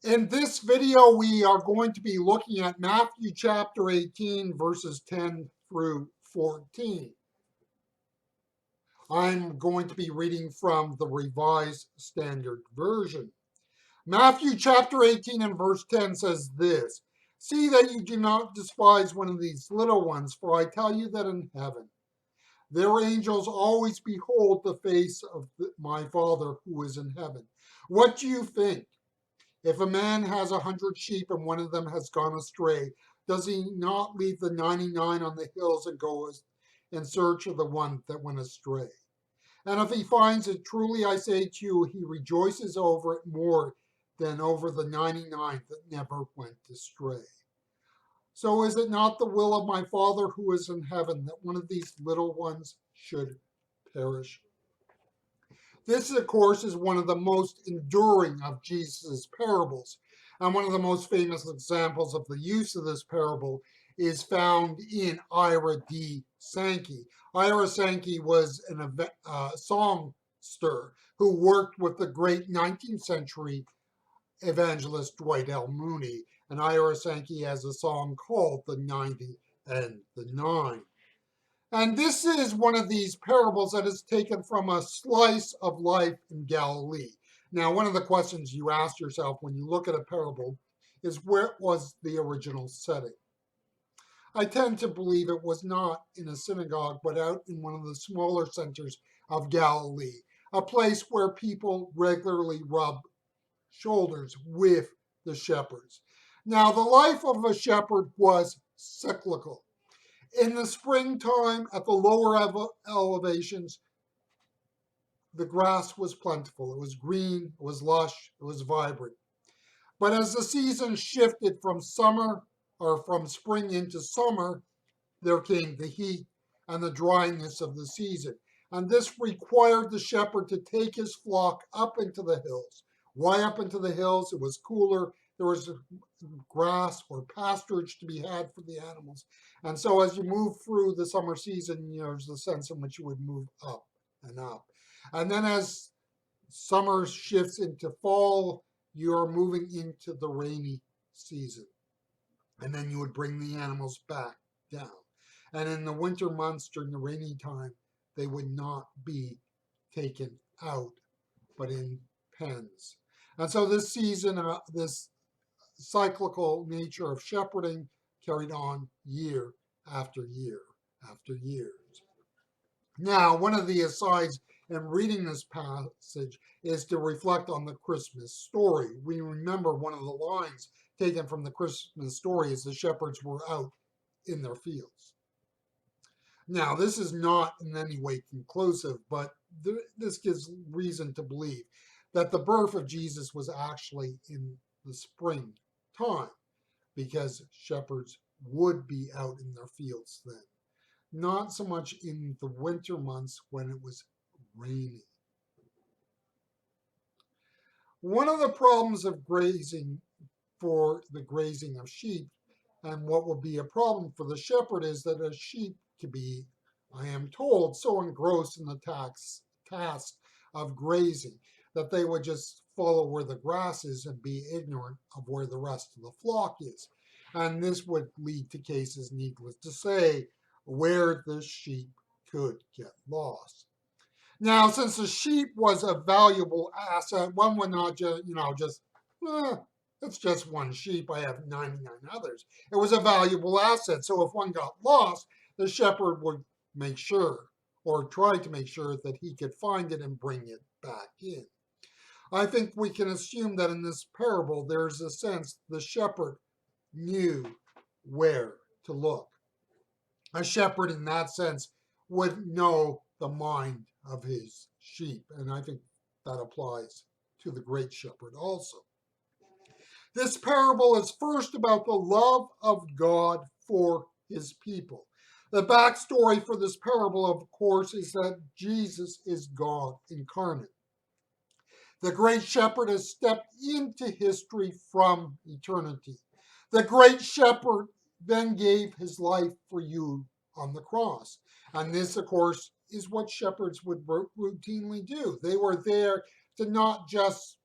In this video, we are going to be looking at Matthew chapter 18, verses 10 through 14. I'm going to be reading from the Revised Standard Version. Matthew chapter 18 and verse 10 says this, "See that you do not despise one of these little ones, for I tell you that in heaven their angels always behold the face of my Father who is in heaven. What do you think? If a man has 100 sheep and one of them has gone astray, does he not leave the 99 on the hills and go in search of the one that went astray? And if he finds it, truly I say to you, he rejoices over it more than over the 99 that never went astray. So is it not the will of my Father who is in heaven that one of these little ones should perish?" This, of course, is one of the most enduring of Jesus' parables. And one of the most famous examples of the use of this parable is found in Ira D. Sankey. Ira Sankey was a songster who worked with the great 19th century evangelist Dwight L. Mooney. And Ira Sankey has a song called The 90 and the 9. And this is one of these parables that is taken from a slice of life in Galilee. Now, one of the questions you ask yourself when you look at a parable is, where was the original setting? I tend to believe it was not in a synagogue, but out in one of the smaller centers of Galilee, a place where people regularly rub shoulders with the shepherds. Now, the life of a shepherd was cyclical. In the springtime, at the lower elevations, the grass was plentiful. It was green, it was lush, it was vibrant. But as the season shifted from summer or from spring into summer, there came the heat and the dryness of the season. And this required the shepherd to take his flock up into the hills. Why up into the hills? It was cooler. There was grass or pasturage to be had for the animals. And so as you move through the summer season, there's the sense in which you would move up and up. And then as summer shifts into fall, you're moving into the rainy season. And then you would bring the animals back down. And in the winter months, during the rainy time, they would not be taken out, but in pens. And so this season, this cyclical nature of shepherding carried on year after year after years. Now, one of the asides in reading this passage is to reflect on the Christmas story. We remember one of the lines taken from the Christmas story is the shepherds were out in their fields. Now, this is not in any way conclusive, but this gives reason to believe that the birth of Jesus was actually in the spring time, because shepherds would be out in their fields then. Not so much in the winter months when it was rainy. One of the problems of grazing for the grazing of sheep, and what will be a problem for the shepherd, is that a sheep can be, I am told, so engrossed in the task of grazing that they would just follow where the grass is and be ignorant of where the rest of the flock is. And this would lead to cases, needless to say, where the sheep could get lost. Now, since the sheep was a valuable asset, one would not just, it's just one sheep, I have 99 others. It was a valuable asset. So if one got lost, the shepherd would make sure, or try to make sure, that he could find it and bring it back in. I think we can assume that in this parable, there's a sense the shepherd knew where to look. A shepherd, in that sense, would know the mind of his sheep. And I think that applies to the great shepherd also. This parable is first about the love of God for his people. The backstory for this parable, of course, is that Jesus is God incarnate. The great shepherd has stepped into history from eternity. The great shepherd then gave his life for you on the cross. And this, of course, is what shepherds would routinely do. They were there to not just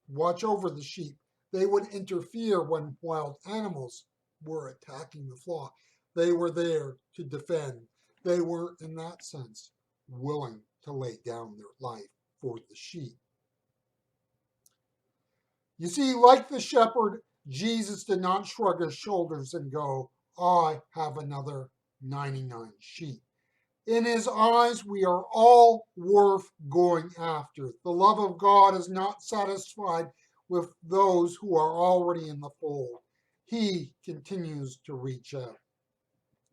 watch over the sheep, They would interfere when wild animals were attacking the flock. They were there to defend. They were, in that sense, willing to lay down their life for the sheep. You see, like the shepherd, Jesus did not shrug his shoulders and go, I have another 99 sheep. In his eyes, we are all worth going after. The love of God is not satisfied with those who are already in the fold. He continues to reach out.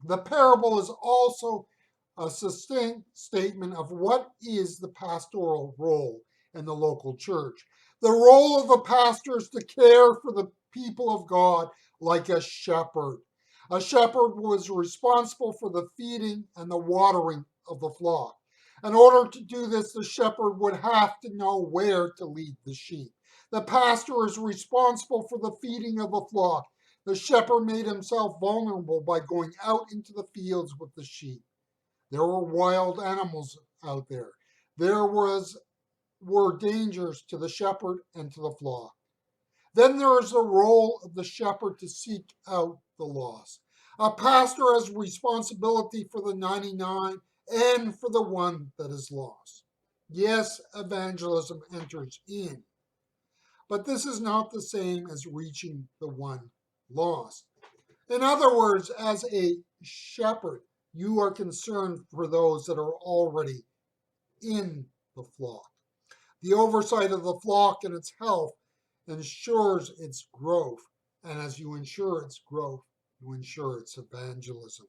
The parable is also a succinct statement of what is the pastoral role in the local church. The role of the pastor is to care for the people of God like a shepherd. A shepherd was responsible for the feeding and the watering of the flock. In order to do this, the shepherd would have to know where to lead the sheep. The pastor is responsible for the feeding of the flock. The shepherd made himself vulnerable by going out into the fields with the sheep. There were wild animals out there. Were dangers to the shepherd and to the flock. Then there is the role of the shepherd to seek out the lost. A pastor has responsibility for the 99 and for the one that is lost. Yes, evangelism enters in, but this is not the same as reaching the one lost. In other words, as a shepherd, you are concerned for those that are already in the flock. The oversight of the flock and its health ensures its growth. And as you ensure its growth, you ensure its evangelism.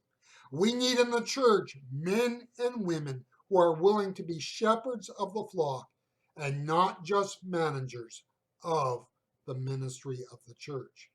We need in the church men and women who are willing to be shepherds of the flock and not just managers of the ministry of the church.